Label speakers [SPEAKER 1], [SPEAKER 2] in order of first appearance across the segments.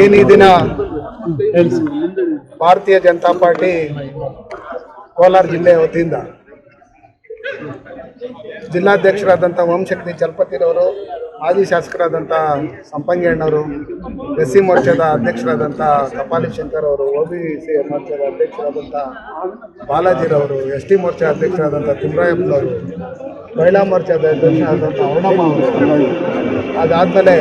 [SPEAKER 1] ಏನು ಈ ದಿನ ಭಾರತೀಯ ಜನತಾ ಪಾರ್ಟಿ ಕೋಲಾರ ಜಿಲ್ಲೆ ವತಿಯಿಂದ ಜಿಲ್ಲಾಧ್ಯಕ್ಷರಾದಂಥ ಓಂಶಕ್ತಿ ಚಲಪತಿರವರು, ಮಾಜಿ ಶಾಸಕರಾದಂಥ ಸಂಪಂಗಿಯಣ್ಣವರು, ಎಸ್.ಸಿ ಮೋರ್ಚಾದ ಅಧ್ಯಕ್ಷರಾದಂಥ ಕಪಾಲಿ ಶಂಕರ್ ಅವರು, OBC ಮೋರ್ಚಾದ ಅಧ್ಯಕ್ಷರಾದಂಥ ಬಾಲಾಜಿರವರು, ST ಮೋರ್ಚಾ ಅಧ್ಯಕ್ಷರಾದಂಥ ತಿಮ್ಮರಾಯಪ್ಪನವರು, ಮಹಿಳಾ ಮೋರ್ಚಾದ ಅಧ್ಯಕ್ಷರಾದಂಥ ಅರುಣಮ್ಮ ಅವರು, ಅದಾದಮೇಲೆ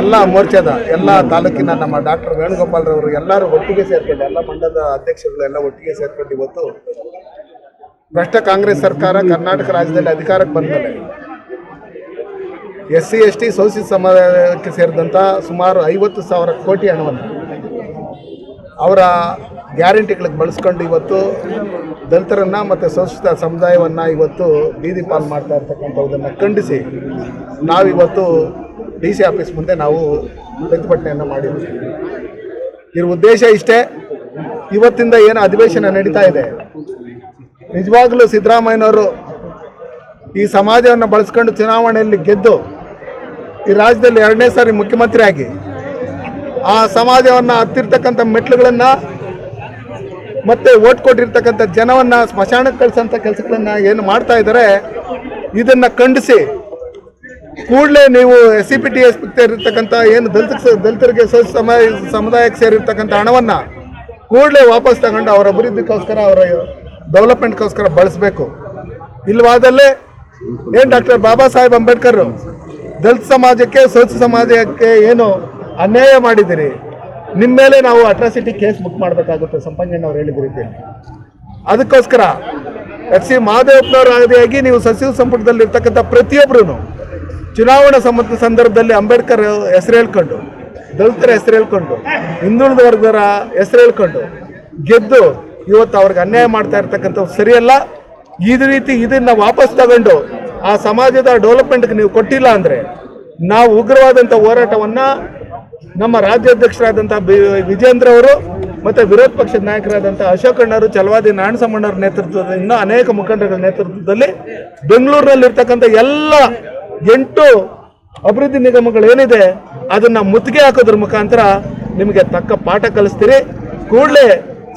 [SPEAKER 1] ಎಲ್ಲ ಮೋರ್ಚಾದ ಎಲ್ಲ ತಾಲೂಕಿನ ನಮ್ಮ ಡಾಕ್ಟರ್ ವೇಣುಗೋಪಾಲ್ರವರು ಎಲ್ಲರೂ ಒಟ್ಟಿಗೆ ಸೇರ್ಕೊಂಡು, ಎಲ್ಲ ಮಂಡಲದ ಅಧ್ಯಕ್ಷರುಗಳೆಲ್ಲ ಒಟ್ಟಿಗೆ ಸೇರ್ಕೊಂಡು ಇವತ್ತು ಭ್ರಷ್ಟ ಕಾಂಗ್ರೆಸ್ ಸರ್ಕಾರ ಕರ್ನಾಟಕ ರಾಜ್ಯದಲ್ಲಿ ಅಧಿಕಾರಕ್ಕೆ ಬಂದಮೇಲೆ SC ST ಶೋಷಿತ ಸಮುದಾಯಕ್ಕೆ ಸೇರಿದಂಥ ಸುಮಾರು 50,000 ಕೋಟಿ ಹಣವನ್ನು ಅವರ ಗ್ಯಾರಂಟಿಗಳಿಗೆ ಬಳಸ್ಕೊಂಡು ಇವತ್ತು ದಲಿತರನ್ನು ಮತ್ತು ಶೋಷಿತ ಸಮುದಾಯವನ್ನು ಇವತ್ತು ಬೀದಿ ಪಾಲು ಮಾಡ್ತಾ ಇರ್ತಕ್ಕಂಥದ್ದನ್ನು ಖಂಡಿಸಿ ನಾವಿವತ್ತು DC ಆಫೀಸ್ ಮುಂದೆ ನಾವು ಪ್ರತಿಭಟನೆಯನ್ನು ಮಾಡಿದ್ವಿ. ಇದ್ರ ಉದ್ದೇಶ ಇಷ್ಟೇ, ಇವತ್ತಿಂದ ಏನು ಅಧಿವೇಶನ ನಡೀತಾ ಇದೆ, ನಿಜವಾಗ್ಲೂ ಸಿದ್ದರಾಮಯ್ಯನವರು ಈ ಸಮಾಜವನ್ನು ಬಳಸ್ಕೊಂಡು ಚುನಾವಣೆಯಲ್ಲಿ ಗೆದ್ದು ಈ ರಾಜ್ಯದಲ್ಲಿ 2ನೇ ಸಾರಿ ಮುಖ್ಯಮಂತ್ರಿ ಆಗಿ ಆ ಸಮಾಜವನ್ನು ಹತ್ತಿರ್ತಕ್ಕಂಥ ಮೆಟ್ಲುಗಳನ್ನು ಮತ್ತೆ ಓಟ್ ಕೊಟ್ಟಿರ್ತಕ್ಕಂಥ ಜನವನ್ನು ಸ್ಮಶಾನಕ್ಕೆ ಕಳಿಸೋಂಥ ಕೆಲಸಗಳನ್ನು ಏನು ಮಾಡ್ತಾ ಇದ್ದಾರೆ, ಇದನ್ನು ಖಂಡಿಸಿ ಕೂಡಲೇ ನೀವು SCPT ಇರ್ತಕ್ಕಂಥ ಏನು ದಲಿತರಿಗೆ ಸಮುದಾಯಕ್ಕೆ ಸೇರಿರ್ತಕ್ಕಂಥ ಹಣವನ್ನು ಕೂಡಲೇ ವಾಪಸ್ ತಗೊಂಡು ಅವರ ಅಭಿವೃದ್ಧಿಗೋಸ್ಕರ, ಅವರ ಡೆವಲಪ್ಮೆಂಟ್ಗೋಸ್ಕರ ಬಳಸಬೇಕು. ಇಲ್ಲವಾದಲ್ಲೇ ಏನು ಡಾಕ್ಟರ್ ಬಾಬಾ ಸಾಹೇಬ್ ಅಂಬೇಡ್ಕರ್ ದಲಿತ ಸಮಾಜಕ್ಕೆ, ಶೋಷಿತ ಸಮಾಜಕ್ಕೆ ಏನು ಅನ್ಯಾಯ ಮಾಡಿದ್ದೀರಿ, ನಿಮ್ಮ ಮೇಲೆ ನಾವು ಅಟ್ರಾಸಿಟಿ ಕೇಸ್ ಬುಕ್ ಮಾಡಬೇಕಾಗುತ್ತೆ ಸಂಪಂಗಣ್ಣವ್ರು ಹೇಳಿದ ರೀತಿಯಲ್ಲಿ. ಅದಕ್ಕೋಸ್ಕರ FC ಮಹದೇವಪ್ಪನವರ ಆದಿಯಾಗಿ ನೀವು ಸಚಿವ ಸಂಪುಟದಲ್ಲಿ ಇರ್ತಕ್ಕಂಥ ಪ್ರತಿಯೊಬ್ಬರೂ ಚುನಾವಣಾ ಸಂದರ್ಭದಲ್ಲಿ ಅಂಬೇಡ್ಕರ್ ಹೆಸರು ಹೇಳ್ಕೊಂಡು, ದಲಿತರ ಹೆಸರು ಹೇಳ್ಕೊಂಡು, ಹಿಂದುಳಿದ ವರ್ಗದವರ ಹೆಸರು ಹೇಳ್ಕೊಂಡು ಗೆದ್ದು ಇವತ್ತು ಅವ್ರಿಗೆ ಅನ್ಯಾಯ ಮಾಡ್ತಾ ಇರ್ತಕ್ಕಂಥದ್ದು ಸರಿಯಲ್ಲ. ಈ ರೀತಿ ಇದನ್ನು ವಾಪಸ್ ತಗೊಂಡು ಆ ಸಮಾಜದ ಡೆವಲಪ್ಮೆಂಟ್ಗೆ ನೀವು ಕೊಟ್ಟಿಲ್ಲ ಅಂದರೆ ನಾವು ಉಗ್ರವಾದಂಥ ಹೋರಾಟವನ್ನು ನಮ್ಮ ರಾಜ್ಯಾಧ್ಯಕ್ಷರಾದಂಥ ವಿಜೇಂದ್ರ ಅವರು ಮತ್ತು ವಿರೋಧ ಪಕ್ಷದ ನಾಯಕರಾದಂಥ ಅಶೋಕಣ್ಣವರು, ಚಲವಾದಿ ನಾರಾಯಣಸ್ವಾಮಣ್ಣವ್ರ ನೇತೃತ್ವದಲ್ಲಿ ಇನ್ನೂ ಅನೇಕ ಮುಖಂಡರ ನೇತೃತ್ವದಲ್ಲಿ ಬೆಂಗಳೂರಿನಲ್ಲಿರ್ತಕ್ಕಂಥ ಎಲ್ಲ 8 ಅಭಿವೃದ್ಧಿ ನಿಗಮಗಳು ಏನಿದೆ ಅದನ್ನು ಮುತ್ತಿಗೆ ಹಾಕೋದ್ರ ಮುಖಾಂತರ ನಿಮಗೆ ತಕ್ಕ ಪಾಠ ಕಲಿಸ್ತೀರಿ. ಕೂಡಲೇ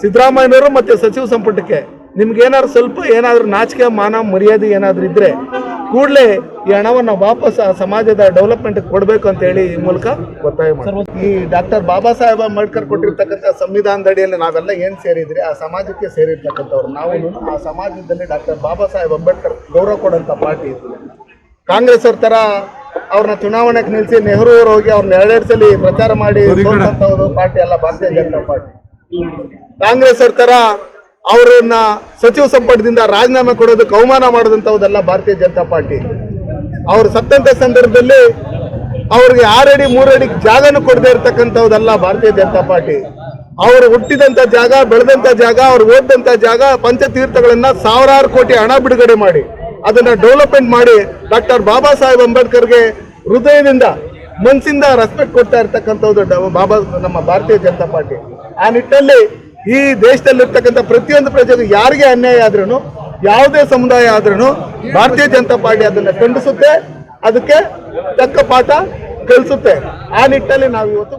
[SPEAKER 1] ಸಿದ್ದರಾಮಯ್ಯನವರು ಮತ್ತು ಸಚಿವ ಸಂಪುಟಕ್ಕೆ ನಿಮ್ಗೇನಾದ್ರು ಸ್ವಲ್ಪ ಏನಾದರೂ ನಾಚಿಕೆ ಮಾನ ಮರ್ಯಾದೆ ಏನಾದರೂ ಇದ್ದರೆ ಕೂಡಲೇ ಈ ಹಣವನ್ನು ವಾಪಸ್ ಆ ಸಮಾಜದ ಡೆವಲಪ್ಮೆಂಟ್ಗೆ ಕೊಡಬೇಕು ಅಂತ ಹೇಳಿ ಈ ಮೂಲಕ ಒತ್ತಾಯ ಮಾಡಿ, ಈ ಡಾಕ್ಟರ್ ಬಾಬಾ ಸಾಹೇಬ್ ಅಂಬೇಡ್ಕರ್ ಕೊಟ್ಟಿರ್ತಕ್ಕಂಥ ಸಂವಿಧಾನದ ಅಡಿಯಲ್ಲಿ ನಾವೆಲ್ಲ ಏನು ಸೇರಿದ್ರಿ ಆ ಸಮಾಜಕ್ಕೆ ಸೇರಿರ್ತಕ್ಕಂಥವ್ರು ನಾವು. ಆ ಸಮಾಜದಲ್ಲಿ ಡಾಕ್ಟರ್ ಬಾಬಾ ಸಾಹೇಬ್ ಅಂಬೇಡ್ಕರ್ ಗೌರವ ಕೊಡೋಂಥ ಪಾರ್ಟಿ ಇತ್ತು. ಕಾಂಗ್ರೆಸ್ ಅವ್ರ ಥರ ಅವ್ರನ್ನ ಚುನಾವಣೆಗೆ ನಿಲ್ಲಿಸಿ ನೆಹರು ಅವರು ಹೋಗಿ ಅವ್ರನ್ನ 2 ಸಲ ಪ್ರಚಾರ ಮಾಡಿ ಪಾರ್ಟಿ ಅಲ್ಲ ಭಾರತೀಯ ಜನತಾ ಪಾರ್ಟಿ. ಕಾಂಗ್ರೆಸ್ ಅವ್ರ ಥರ ಅವರನ್ನ ಸಚಿವ ಸಂಪುಟದಿಂದ ರಾಜೀನಾಮೆ ಕೊಡೋದಕ್ಕೆ ಅವಮಾನ ಮಾಡೋದಂಥದ್ದೆಲ್ಲ ಭಾರತೀಯ ಜನತಾ ಪಾರ್ಟಿ. ಅವರು ಸತ್ತಂತ ಸಂದರ್ಭದಲ್ಲಿ ಅವ್ರಿಗೆ 6 ಅಡಿ 3 ಅಡಿ ಜಾಗನೂ ಕೊಡದೇ ಇರ್ತಕ್ಕಂಥದ್ದೆಲ್ಲ ಭಾರತೀಯ ಜನತಾ ಪಾರ್ಟಿ. ಅವರು ಹುಟ್ಟಿದಂಥ ಜಾಗ, ಬೆಳೆದಂಥ ಜಾಗ, ಅವ್ರು ಓದಿದಂಥ ಜಾಗ, ಪಂಚತೀರ್ಥಗಳನ್ನ 1000 ಕೋಟಿ ಹಣ ಬಿಡುಗಡೆ ಮಾಡಿ ಅದನ್ನ ಡೆವಲಪ್ಮೆಂಟ್ ಮಾಡಿ ಡಾಕ್ಟರ್ ಬಾಬಾ ಸಾಹೇಬ್ ಅಂಬೇಡ್ಕರ್ಗೆ ಹೃದಯದಿಂದ ಮನಸ್ಸಿಂದ ರೆಸ್ಪೆಕ್ಟ್ ಕೊಡ್ತಾ ಇರ್ತಕ್ಕಂಥದ್ದು ನಮ್ಮ ಭಾರತೀಯ ಜನತಾ ಪಾರ್ಟಿ. ಆ ನಿಟ್ಟಿನಲ್ಲಿ ಈ ದೇಶದಲ್ಲಿರ್ತಕ್ಕಂಥ ಪ್ರತಿಯೊಂದು ಪ್ರಜೆಗೂ ಯಾರಿಗೆ ಅನ್ಯಾಯ ಆದ್ರೂ, ಯಾವುದೇ ಸಮುದಾಯ ಆದ್ರೂ ಭಾರತೀಯ ಜನತಾ ಪಾರ್ಟಿ ಅದನ್ನು ಖಂಡಿಸುತ್ತೆ, ಅದಕ್ಕೆ ತಕ್ಕ ಪಾಠ ಕಲಿಸುತ್ತೆ. ಆ ನಿಟ್ಟಿನಲ್ಲಿ ನಾವು ಇವತ್ತು